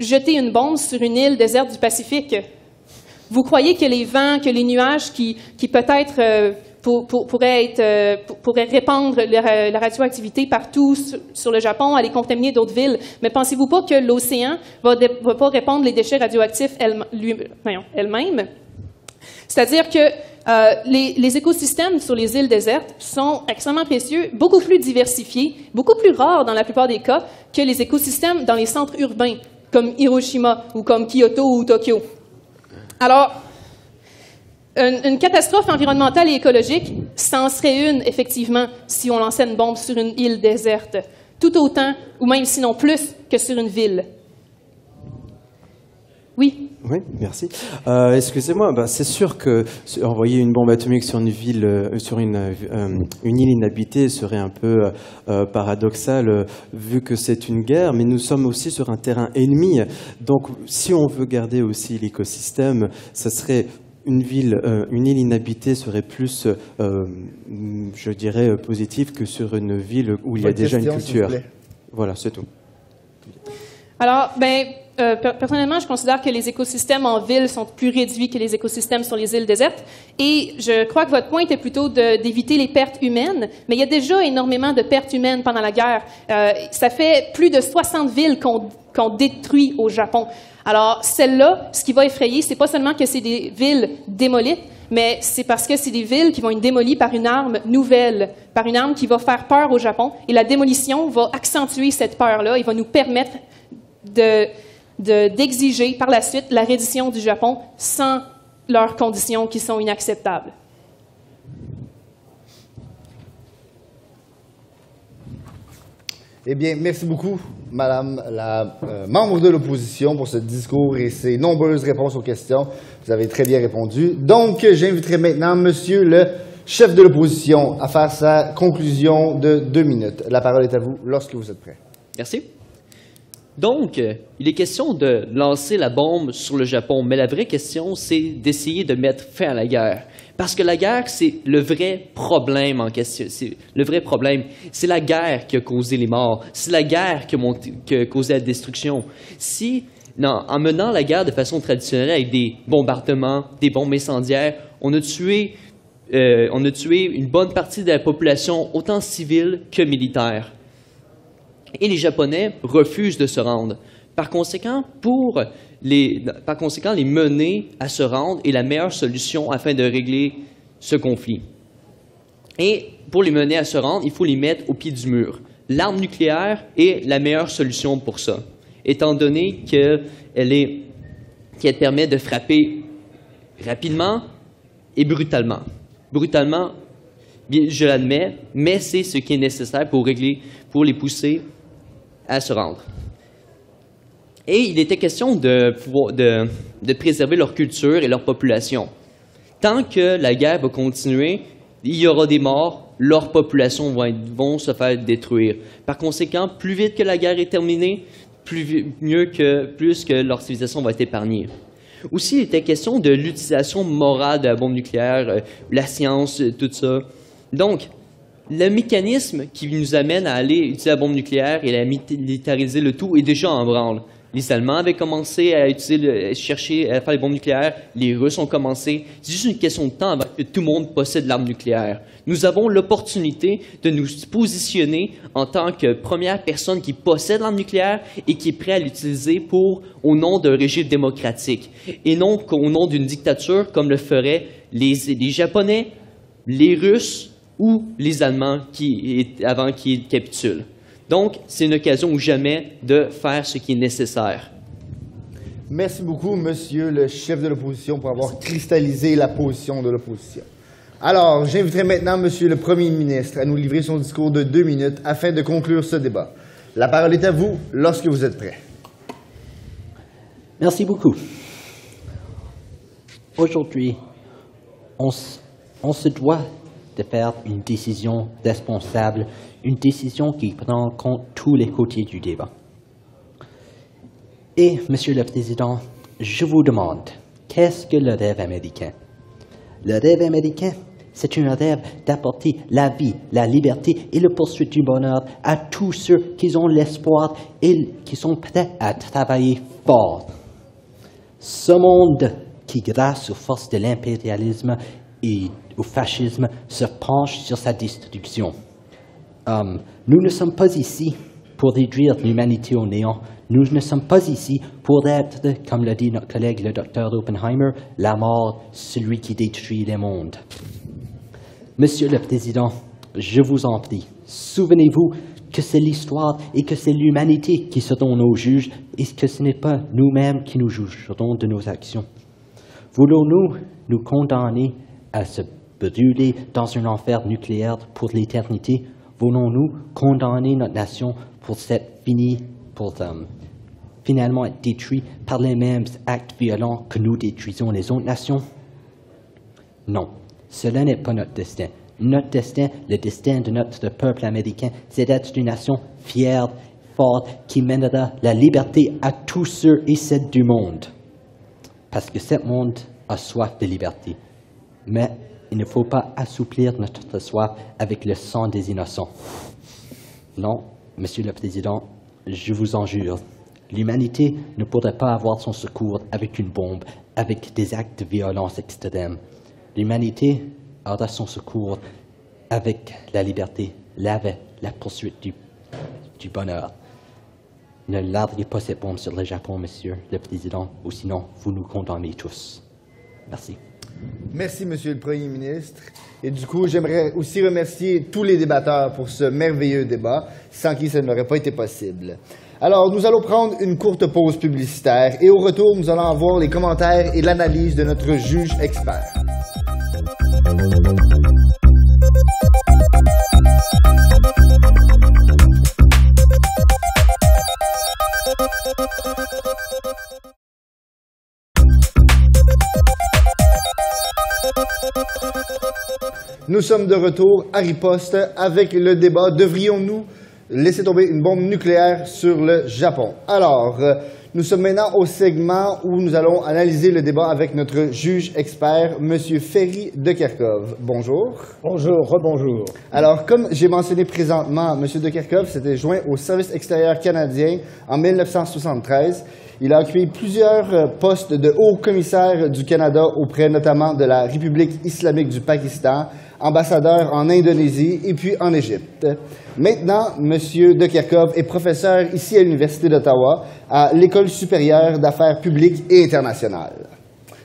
[SPEAKER 6] jeter une bombe sur une île déserte du Pacifique. Vous croyez que les vents, que les nuages qui peut-être pourraient répandre la radioactivité partout sur le Japon, aller contaminer d'autres villes. Mais pensez-vous pas que l'océan va pas répandre les déchets radioactifs elle-même? C'est-à-dire que les écosystèmes sur les îles désertes sont extrêmement précieux, beaucoup plus diversifiés, beaucoup plus rares dans la plupart des cas que les écosystèmes dans les centres urbains, comme Hiroshima ou comme Kyoto ou Tokyo. Alors, une catastrophe environnementale et écologique, ça en serait une, effectivement, si on lançait une bombe sur une île déserte, tout autant, ou même sinon plus, que sur une ville. Oui?
[SPEAKER 5] Oui, merci. Excusez-moi, c'est sûr que envoyer une bombe atomique sur une ville, sur une île inhabitée serait un peu paradoxal vu que c'est une guerre, mais nous sommes aussi sur un terrain ennemi. Donc, si on veut garder aussi l'écosystème, ça serait une île inhabitée serait plus, je dirais, positive que sur une ville où il y a déjà une culture. Voilà, c'est tout.
[SPEAKER 6] Alors, personnellement, je considère que les écosystèmes en ville sont plus réduits que les écosystèmes sur les îles désertes. Et je crois que votre point était plutôt d'éviter les pertes humaines. Mais il y a déjà énormément de pertes humaines pendant la guerre. Ça fait plus de 60 villes qu'on détruit au Japon. Alors, celle-là, ce qui va effrayer, c'est pas seulement que c'est des villes démolies, mais c'est parce que c'est des villes qui vont être démolies par une arme nouvelle, par une arme qui va faire peur au Japon. Et la démolition va accentuer cette peur-là et va nous permettre d'exiger par la suite la reddition du Japon sans leurs conditions qui sont inacceptables.
[SPEAKER 1] Eh bien, merci beaucoup, Madame la membre de l'opposition, pour ce discours et ces nombreuses réponses aux questions. Vous avez très bien répondu. Donc, j'inviterai maintenant Monsieur le chef de l'opposition à faire sa conclusion de 2 minutes. La parole est à vous lorsque vous êtes prêt.
[SPEAKER 2] Merci. Donc, il est question de lancer la bombe sur le Japon, mais la vraie question, c'est d'essayer de mettre fin à la guerre. Parce que la guerre, c'est le vrai problème en question. Le vrai problème, c'est la guerre qui a causé les morts. C'est la guerre qui a causé la destruction. Si en menant la guerre de façon traditionnelle avec des bombardements, des bombes incendiaires, on a tué une bonne partie de la population, autant civile que militaire. Et les Japonais refusent de se rendre. Par conséquent, les mener à se rendre est la meilleure solution afin de régler ce conflit. Et pour les mener à se rendre, il faut les mettre au pied du mur. L'arme nucléaire est la meilleure solution pour ça, étant donné qu'elle permet de frapper rapidement et brutalement. Brutalement, je l'admets, mais c'est ce qui est nécessaire pour les pousser à se rendre. Et il était question de préserver leur culture et leur population. Tant que la guerre va continuer, il y aura des morts, leurs populations vont se faire détruire. Par conséquent, plus vite que la guerre est terminée, plus que leur civilisation va être épargnée. Aussi, il était question de l'utilisation morale de la bombe nucléaire, la science, tout ça. Donc, le mécanisme qui nous amène à aller utiliser la bombe nucléaire et à militariser le tout est déjà en branle. Les Allemands avaient commencé à chercher à faire les bombes nucléaires, les Russes ont commencé. C'est juste une question de temps avant que tout le monde possède l'arme nucléaire. Nous avons l'opportunité de nous positionner en tant que première personne qui possède l'arme nucléaire et qui est prêt à l'utiliser au nom d'un régime démocratique et non au nom d'une dictature comme le feraient les Japonais, les Russes ou les Allemands avant qu'ils capitulent. Donc, c'est une occasion ou jamais de faire ce qui est nécessaire.
[SPEAKER 1] Merci beaucoup, monsieur le chef de l'opposition, pour avoir cristallisé la position de l'opposition. Alors, j'inviterai maintenant monsieur le Premier ministre à nous livrer son discours de 2 minutes afin de conclure ce débat. La parole est à vous lorsque vous êtes prêt.
[SPEAKER 4] Merci beaucoup. Aujourd'hui, on se doit de faire une décision responsable, une décision qui prend en compte tous les côtés du débat. Et, Monsieur le Président, je vous demande, qu'est-ce que le rêve américain? Le rêve américain, c'est un rêve d'apporter la vie, la liberté et le poursuite du bonheur à tous ceux qui ont l'espoir et qui sont prêts à travailler fort. Ce monde qui, grâce aux forces de l'impérialisme et au fascisme, se penche sur sa destruction. Nous ne sommes pas ici pour réduire l'humanité au néant. Nous ne sommes pas ici pour être, comme l'a dit notre collègue le Dr Oppenheimer, la mort, celui qui détruit les mondes. Monsieur le Président, je vous en prie, souvenez-vous que c'est l'histoire et que c'est l'humanité qui seront nos juges et que ce n'est pas nous-mêmes qui nous jugerons de nos actions. Voulons-nous nous condamner à se brûler dans un enfer nucléaire pour l'éternité? Voulons-nous condamner notre nation pour finalement être détruite par les mêmes actes violents que nous détruisons les autres nations? Non, cela n'est pas notre destin. Notre destin, le destin de notre peuple américain, c'est d'être une nation fière, forte, qui mènera la liberté à tous ceux et celles du monde. Parce que ce monde a soif de liberté. Mais il ne faut pas assouplir notre soif avec le sang des innocents. Non, Monsieur le Président, je vous en jure, l'humanité ne pourrait pas avoir son secours avec une bombe, avec des actes de violence extrême. L'humanité aura son secours avec la liberté, la poursuite du bonheur. Ne larguez pas cette bombe sur le Japon, Monsieur le Président, ou sinon vous nous condamnez tous. Merci.
[SPEAKER 1] Merci, monsieur le Premier ministre. Et du coup, j'aimerais aussi remercier tous les débatteurs pour ce merveilleux débat, sans qui ça n'aurait pas été possible. Alors, nous allons prendre une courte pause publicitaire et au retour, nous allons avoir les commentaires et l'analyse de notre juge expert. Nous sommes de retour à Riposte avec le débat. Devrions-nous laisser tomber une bombe nucléaire sur le Japon? Alors, Nous sommes maintenant au segment où nous allons analyser le débat avec notre juge expert, M. Ferry de Kerkhove. Bonjour.
[SPEAKER 7] Bonjour, rebonjour.
[SPEAKER 1] Alors, comme j'ai mentionné présentement, M. de Kerkhove s'était joint au Service extérieur canadien en 1973. Il a occupé plusieurs postes de haut commissaire du Canada auprès notamment de la République islamique du Pakistan, ambassadeur en Indonésie et puis en Égypte. Maintenant, M. de Kerkhove est professeur ici à l'Université d'Ottawa à l'École supérieure d'affaires publiques et internationales.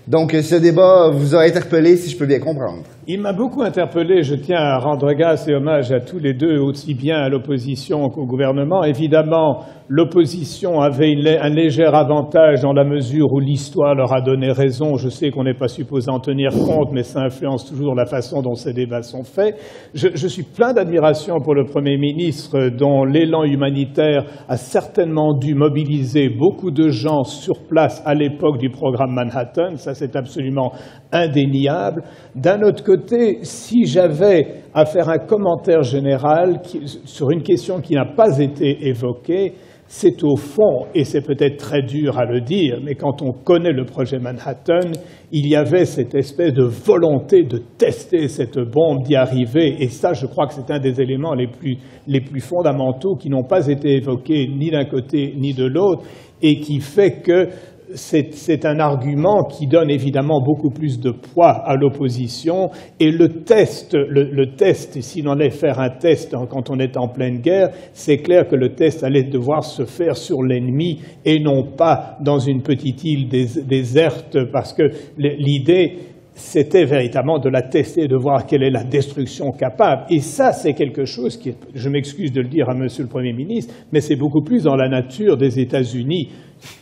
[SPEAKER 1] Donc, ce débat vous a interpellé, si je peux bien comprendre.
[SPEAKER 7] Il m'a beaucoup interpellé. Je tiens à rendre grâce et hommage à tous les deux, aussi bien à l'opposition qu'au gouvernement. Évidemment, l'opposition avait un léger avantage dans la mesure où l'histoire leur a donné raison. Je sais qu'on n'est pas supposé en tenir compte, mais ça influence toujours la façon dont ces débats sont faits. Je suis plein d'admiration pour le Premier ministre, dont l'élan humanitaire a certainement dû mobiliser beaucoup de gens sur place à l'époque du programme Manhattan. Ça, c'est absolument indéniable. D'un autre côté, si j'avais à faire un commentaire général sur une question qui n'a pas été évoquée, c'est au fond, et c'est peut-être très dur à le dire, mais quand on connaît le projet Manhattan, il y avait cette espèce de volonté de tester cette bombe, d'y arriver, et ça, je crois que c'est un des éléments les plus fondamentaux qui n'ont pas été évoqués ni d'un côté ni de l'autre, et qui fait que c'est un argument qui donne évidemment beaucoup plus de poids à l'opposition. Et le test, si l'on allait faire un test quand on est en pleine guerre, c'est clair que le test allait devoir se faire sur l'ennemi et non pas dans une petite île déserte, parce que l'idée, c'était véritablement de la tester, de voir quelle est la destruction capable. Et ça, c'est quelque chose qui, je m'excuse de le dire à Monsieur le Premier ministre, mais c'est beaucoup plus dans la nature des États-Unis,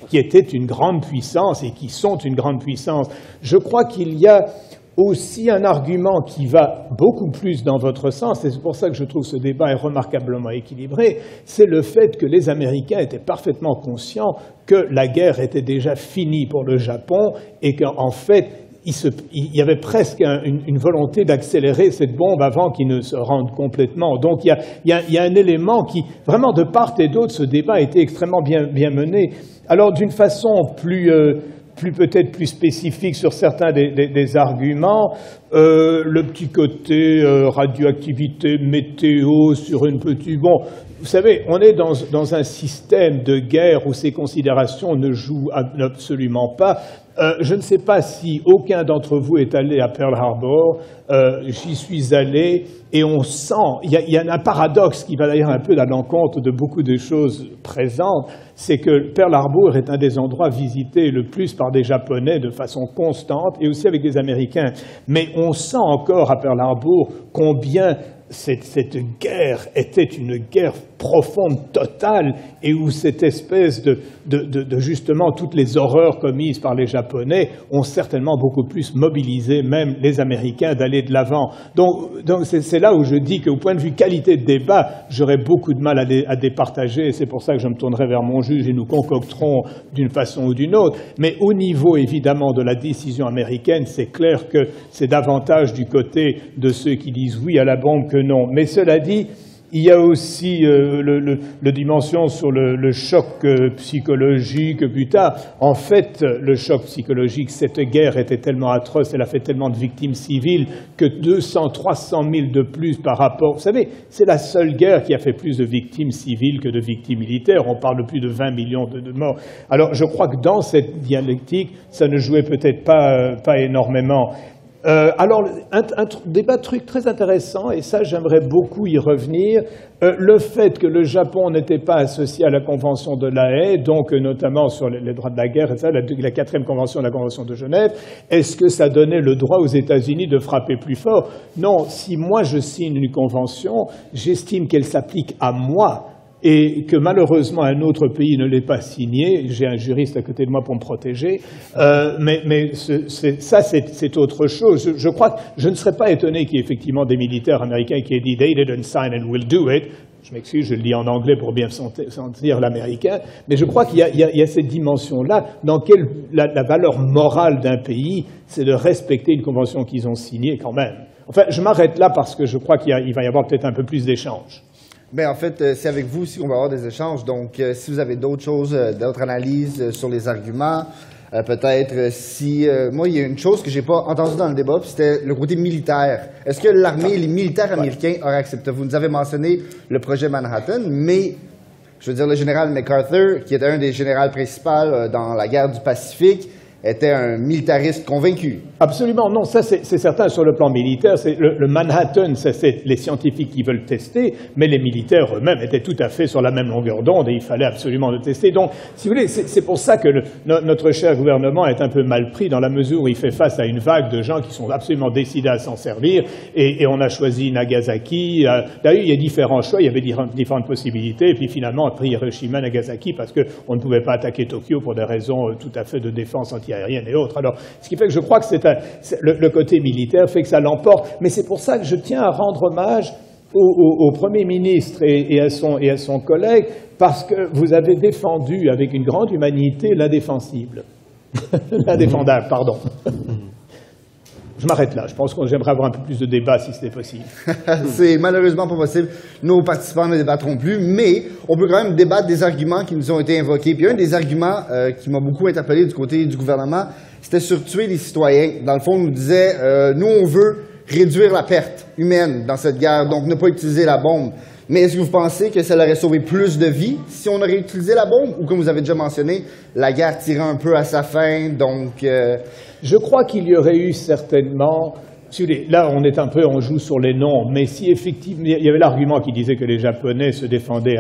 [SPEAKER 7] qui étaient une grande puissance et qui sont une grande puissance. Je crois qu'il y a aussi un argument qui va beaucoup plus dans votre sens, et c'est pour ça que je trouve ce débat est remarquablement équilibré, c'est le fait que les Américains étaient parfaitement conscients que la guerre était déjà finie pour le Japon et qu'en fait, il y avait presque une volonté d'accélérer cette bombe avant qu'il ne se rende complètement. Donc il y a un élément qui, vraiment de part et d'autre, ce débat a été extrêmement bien mené. Alors d'une façon peut-être plus spécifique sur certains des arguments, le petit côté radioactivité, météo sur une petite... Bon, vous savez, on est dans un système de guerre où ces considérations ne jouent absolument pas. Je ne sais pas si aucun d'entre vous est allé à Pearl Harbor. J'y suis allé et on sent, il y a un paradoxe qui va d'ailleurs un peu à l'encontre de beaucoup de choses présentes, c'est que Pearl Harbor est un des endroits visités le plus par des Japonais de façon constante et aussi avec des Américains. Mais on sent encore à Pearl Harbor combien cette guerre était une guerre profonde, totale, et où cette espèce de justement toutes les horreurs commises par les Japonais ont certainement beaucoup plus mobilisé même les Américains d'aller de l'avant. Donc c'est là où je dis qu'au point de vue qualité de débat, j'aurais beaucoup de mal à départager, et c'est pour ça que je me tournerai vers mon juge et nous concocterons d'une façon ou d'une autre. Mais au niveau évidemment de la décision américaine, c'est clair que c'est davantage du côté de ceux qui disent oui à la bombe que non. Mais cela dit, il y a aussi la dimension sur le choc psychologique plus tard. En fait, le choc psychologique, cette guerre était tellement atroce, elle a fait tellement de victimes civiles que 200, 300 000 de plus par rapport... Vous savez, c'est la seule guerre qui a fait plus de victimes civiles que de victimes militaires. On parle de plus de 20 millions de morts. Alors, je crois que dans cette dialectique, ça ne jouait peut-être pas énormément. Alors, un débat très intéressant, et ça j'aimerais beaucoup y revenir, le fait que le Japon n'était pas associé à la Convention de La Haye, donc notamment sur les droits de la guerre, et ça, la 4e convention de la Convention de Genève, est-ce que ça donnait le droit aux États-Unis de frapper plus fort? Non, si moi je signe une convention, j'estime qu'elle s'applique à moi, et que malheureusement un autre pays ne l'ait pas signé, j'ai un juriste à côté de moi pour me protéger, mais ça c'est autre chose. Je crois que je ne serais pas étonné qu'il y ait effectivement des militaires américains qui aient dit « they didn't sign and we'll do it ». Je m'excuse, je le dis en anglais pour bien sentir l'américain, mais je crois qu'il y a cette dimension-là dans laquelle la valeur morale d'un pays, c'est de respecter une convention qu'ils ont signée quand même. Enfin, je m'arrête là parce que je crois qu'il va y avoir peut-être un peu plus d'échanges.
[SPEAKER 1] Bien, en fait, c'est avec vous aussi qu'on va avoir des échanges. Donc, si vous avez d'autres choses, d'autres analyses sur les arguments, peut-être si... moi, il y a une chose que j'ai pas entendue dans le débat, puis c'était le côté militaire. Est-ce que l'armée et les militaires américains auraient accepté? Vous nous avez mentionné le projet Manhattan, mais, je veux dire, le général MacArthur, qui était un des généraux principaux dans la guerre du Pacifique, était un militariste convaincu.
[SPEAKER 7] Absolument, non, ça c'est certain sur le plan militaire. Le Manhattan, ça c'est les scientifiques qui veulent tester, mais les militaires eux-mêmes étaient tout à fait sur la même longueur d'onde et il fallait absolument le tester. Donc, si vous voulez, c'est pour ça que notre cher gouvernement est un peu mal pris dans la mesure où il fait face à une vague de gens qui sont absolument décidés à s'en servir et on a choisi Nagasaki. D'ailleurs, il y a différents choix, il y avait différentes possibilités et puis finalement, on a pris Hiroshima, Nagasaki parce qu'on ne pouvait pas attaquer Tokyo pour des raisons tout à fait de défense antiaérienne et autres. Alors, ce qui fait que je crois que le côté militaire fait que ça l'emporte, mais c'est pour ça que je tiens à rendre hommage au Premier ministre et à son collègue, parce que vous avez défendu avec une grande humanité l'indéfensible. L'indéfendable, pardon. Je m'arrête là. Je pense que j'aimerais avoir un peu plus de débat si c'était possible.
[SPEAKER 1] C'est malheureusement pas possible. Nos participants ne débattront plus, mais on peut quand même débattre des arguments qui nous ont été invoqués. Puis un des arguments qui m'a beaucoup interpellé du côté du gouvernement, c'était sur tuer les citoyens. Dans le fond, on nous disait, nous, on veut réduire la perte humaine dans cette guerre, donc ne pas utiliser la bombe. Mais est-ce que vous pensez que ça aurait sauvé plus de vies si on aurait utilisé la bombe? Ou comme vous avez déjà mentionné, la guerre tirait un peu à sa fin, donc...
[SPEAKER 7] Je crois qu'il y aurait eu certainement... Là, on joue sur les noms, mais si effectivement, il y avait l'argument qui disait que les Japonais se défendaient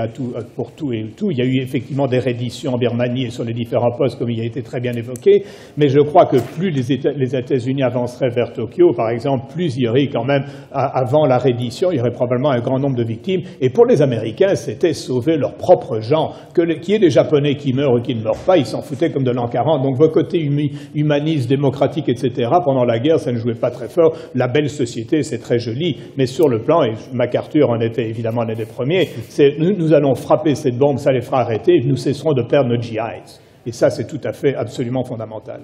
[SPEAKER 7] pour tout et tout, il y a eu effectivement des redditions en Birmanie et sur les différents postes, comme il a été très bien évoqué, mais je crois que plus les États-Unis avanceraient vers Tokyo, par exemple, plus il y aurait quand même, avant la reddition, il y aurait probablement un grand nombre de victimes, et pour les Américains, c'était sauver leurs propres gens, qu'il y ait des Japonais qui meurent ou qui ne meurent pas, ils s'en foutaient comme de l'an 40, donc vos côtés humanistes, démocratiques, etc., pendant la guerre, ça ne jouait pas très fort. La belle société, c'est très joli, mais sur le plan, et MacArthur en était évidemment l'un des premiers, nous allons frapper cette bombe, ça les fera arrêter, et nous cesserons de perdre nos GIs. Et ça, c'est tout à fait, absolument fondamental.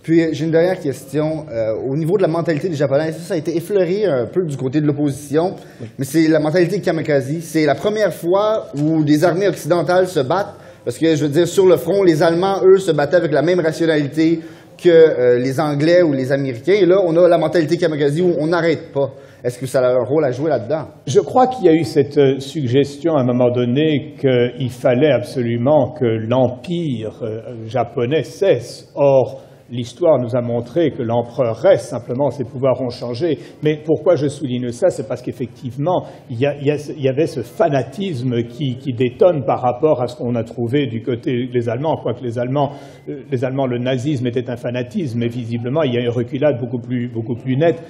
[SPEAKER 1] Puis, j'ai une dernière question. Au niveau de la mentalité des Japonais, ça a été effleuré un peu du côté de l'opposition, mais c'est la mentalité kamikaze. C'est la première fois où des armées occidentales se battent, parce que, je veux dire, sur le front, les Allemands, eux, se battaient avec la même rationalité que les Anglais ou les Américains. Et là, on a la mentalité kamikaze où on n'arrête pas. Est-ce que ça a un rôle à jouer là-dedans?
[SPEAKER 7] Je crois qu'il y a eu cette suggestion à un moment donné qu'il fallait absolument que l'empire japonais cesse. Or, l'histoire nous a montré que l'empereur reste, simplement ses pouvoirs ont changé. Mais pourquoi je souligne ça? C'est parce qu'effectivement, il y avait ce fanatisme qui détonne par rapport à ce qu'on a trouvé du côté des Allemands. Quoique les Allemands, le nazisme était un fanatisme, mais visiblement, il y a une reculade beaucoup plus nette.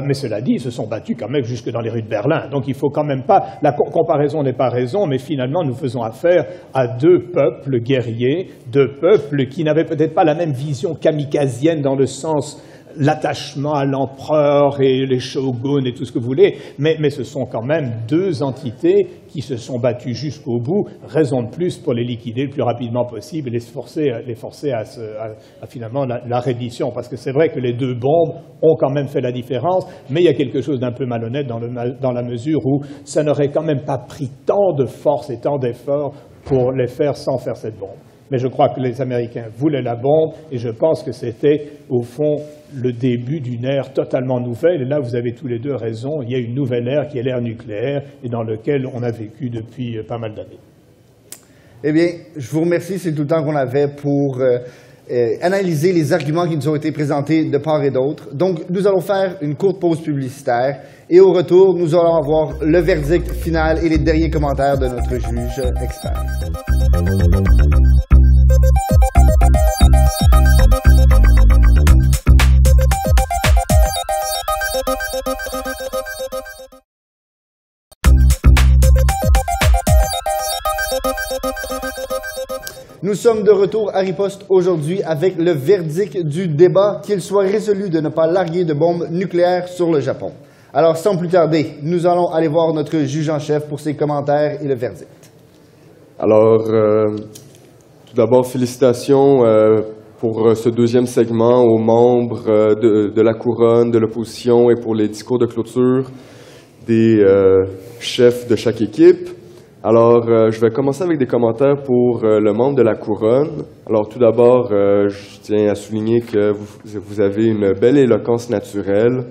[SPEAKER 7] Mais cela dit, ils se sont battus quand même jusque dans les rues de Berlin. Donc il faut quand même pas... La comparaison n'est pas raison, mais finalement, nous faisons affaire à deux peuples guerriers, deux peuples qui n'avaient peut-être pas la même vision kamikazienne dans le sens l'attachement à l'empereur et les shoguns et tout ce que vous voulez, mais ce sont quand même deux entités qui se sont battues jusqu'au bout, raison de plus pour les liquider le plus rapidement possible et les forcer à finalement la reddition, parce que c'est vrai que les deux bombes ont quand même fait la différence, mais il y a quelque chose d'un peu malhonnête dans la mesure où ça n'aurait quand même pas pris tant de force et tant d'efforts pour les faire sans faire cette bombe. Mais je crois que les Américains voulaient la bombe et je pense que c'était, au fond, le début d'une ère totalement nouvelle. Et là, vous avez tous les deux raison, il y a une nouvelle ère qui est l'ère nucléaire et dans laquelle on a vécu depuis pas mal d'années.
[SPEAKER 1] Eh bien, je vous remercie, c'est tout le temps qu'on avait pour analyser les arguments qui nous ont été présentés de part et d'autre. Donc, nous allons faire une courte pause publicitaire et au retour, nous allons avoir le verdict final et les derniers commentaires de notre juge expert. Nous sommes de retour à Riposte aujourd'hui avec le verdict du débat, qu'il soit résolu de ne pas larguer de bombes nucléaires sur le Japon. Alors, sans plus tarder, nous allons aller voir notre juge en chef pour ses commentaires et le verdict.
[SPEAKER 3] Alors, tout d'abord, félicitations pour ce deuxième segment aux membres de la couronne, de l'opposition et pour les discours de clôture des chefs de chaque équipe. Alors, je vais commencer avec des commentaires pour le membre de la Couronne. Alors, tout d'abord, je tiens à souligner que vous avez une belle éloquence naturelle,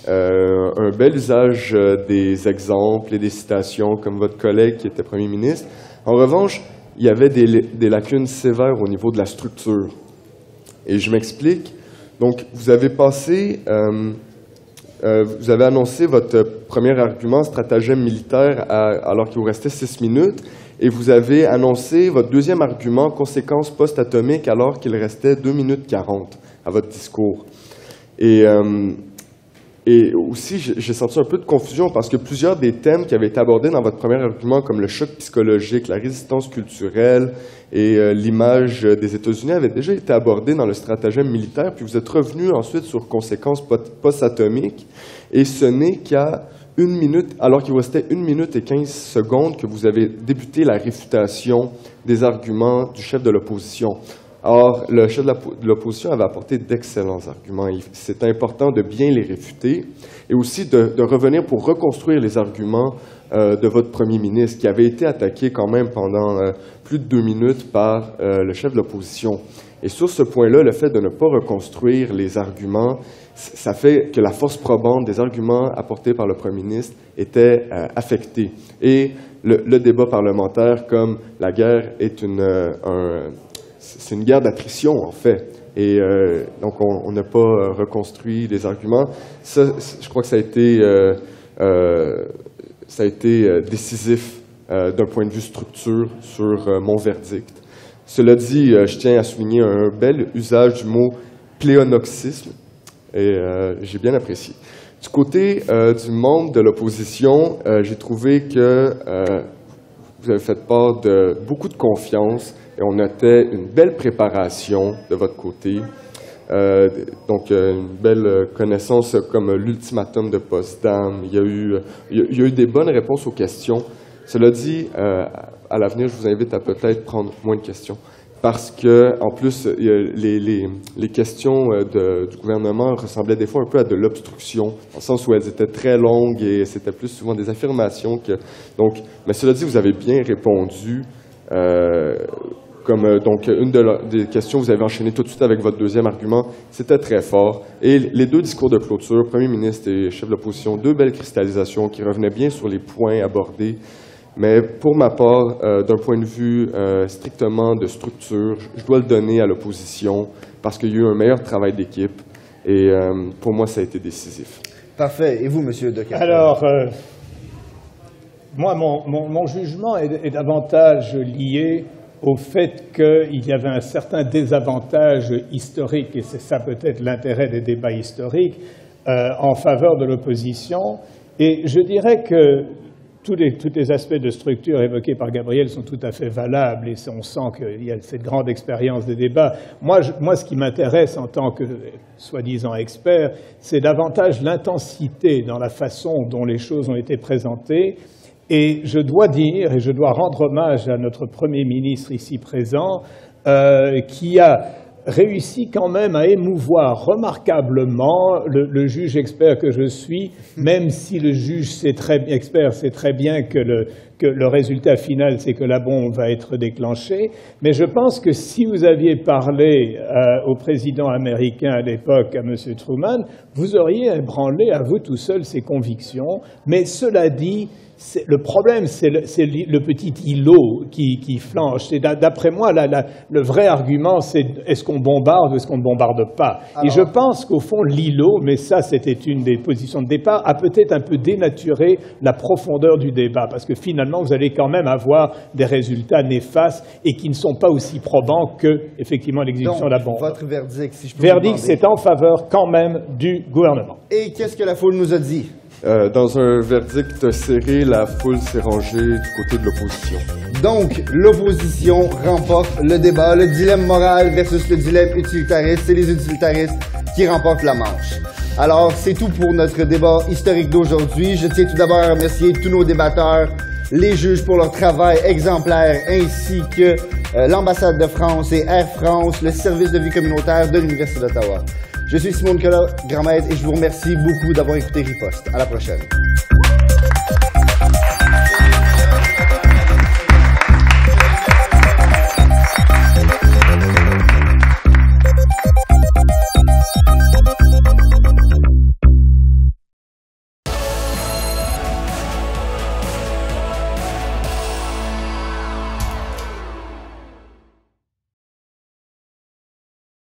[SPEAKER 3] un bel usage des exemples et des citations, comme votre collègue qui était premier ministre. En revanche, il y avait des lacunes sévères au niveau de la structure. Et je m'explique. Donc, vous avez annoncé votre premier argument, stratagème militaire, alors qu'il vous restait 6 minutes, et vous avez annoncé votre deuxième argument, conséquences post-atomiques, alors qu'il restait 2 minutes 40 à votre discours. Et aussi, j'ai senti un peu de confusion parce que plusieurs des thèmes qui avaient été abordés dans votre premier argument, comme le choc psychologique, la résistance culturelle et l'image des États-Unis, avaient déjà été abordés dans le stratagème militaire, puis vous êtes revenu ensuite sur conséquences post-atomiques, et ce n'est qu'à 1 minute, alors qu'il vous restait 1 minute et 15 secondes, que vous avez débuté la réfutation des arguments du chef de l'opposition. Or, le chef de l'opposition avait apporté d'excellents arguments. C'est important de bien les réfuter et aussi de revenir pour reconstruire les arguments de votre premier ministre, qui avait été attaqué quand même pendant plus de 2 minutes par le chef de l'opposition. Et sur ce point-là, le fait de ne pas reconstruire les arguments, ça fait que la force probante des arguments apportés par le premier ministre était affectée. Et le débat parlementaire, comme la guerre est c'est une guerre d'attrition, en fait. Et donc, on n'a pas reconstruit les arguments. Ça, je crois que ça a été décisif d'un point de vue structure sur mon verdict. Cela dit, je tiens à souligner un bel usage du mot pléonoxisme, et j'ai bien apprécié. Du côté du membre de l'opposition, j'ai trouvé que vous avez fait part de beaucoup de confiance, et on notait une belle préparation de votre côté. Donc, une belle connaissance comme l'ultimatum de Potsdam. Il y a eu des bonnes réponses aux questions. Cela dit, à l'avenir, je vous invite à peut-être prendre moins de questions. Parce que, en plus, les questions du gouvernement ressemblaient des fois un peu à de l'obstruction, dans le sens où elles étaient très longues et c'était plus souvent des affirmations que. Donc, mais cela dit, vous avez bien répondu. Donc, une des questions, vous avez enchaîné tout de suite avec votre deuxième argument. C'était très fort. Et les deux discours de clôture, Premier ministre et chef de l'opposition, deux belles cristallisations qui revenaient bien sur les points abordés. Mais pour ma part, d'un point de vue strictement de structure, je dois le donner à l'opposition parce qu'il y a eu un meilleur travail d'équipe. Et pour moi, ça a été décisif.
[SPEAKER 1] Parfait. Et vous, M. Decapelle?
[SPEAKER 7] Alors, moi, mon jugement est davantage lié au fait qu'il y avait un certain désavantage historique, et c'est ça peut-être l'intérêt des débats historiques, en faveur de l'opposition. Et je dirais que tous les aspects de structure évoqués par Gabriel sont tout à fait valables, et on sent qu'il y a cette grande expérience des débats. Moi, ce qui m'intéresse en tant que soi-disant expert, c'est davantage l'intensité dans la façon dont les choses ont été présentées. Et je dois dire, et je dois rendre hommage à notre Premier ministre ici présent, qui a réussi quand même à émouvoir remarquablement le juge expert que je suis, même si le juge expert sait très bien que le résultat final, c'est que la bombe va être déclenchée. Mais je pense que si vous aviez parlé au président américain à l'époque, à M. Truman, vous auriez ébranlé à vous tout seul ses convictions. Mais cela dit, le problème, c'est le petit îlot qui flanche. D'après moi, le vrai argument, c'est est-ce qu'on bombarde ou est-ce qu'on ne bombarde pas. Alors, et je pense qu'au fond, l'îlot, mais ça, c'était une des positions de départ, a peut-être un peu dénaturé la profondeur du débat, parce que finalement, vous allez quand même avoir des résultats néfastes et qui ne sont pas aussi probants que, effectivement, l'exécution de la bombe.
[SPEAKER 1] Votre verdict, si je peux
[SPEAKER 7] verdict, c'est en faveur quand même du gouvernement.
[SPEAKER 1] Et qu'est-ce que la foule nous a dit?
[SPEAKER 3] Dans un verdict serré, la foule s'est rangée du côté de l'opposition.
[SPEAKER 1] Donc, l'opposition remporte le débat, le dilemme moral versus le dilemme utilitariste. C'est les utilitaristes qui remportent la manche. Alors, c'est tout pour notre débat historique d'aujourd'hui. Je tiens tout d'abord à remercier tous nos débatteurs, les juges pour leur travail exemplaire, ainsi que l'ambassade de France et Air France, le service de vie communautaire de l'Université d'Ottawa. Je suis Simon Nicolas Grandmaître et je vous remercie beaucoup d'avoir écouté Riposte. À la prochaine.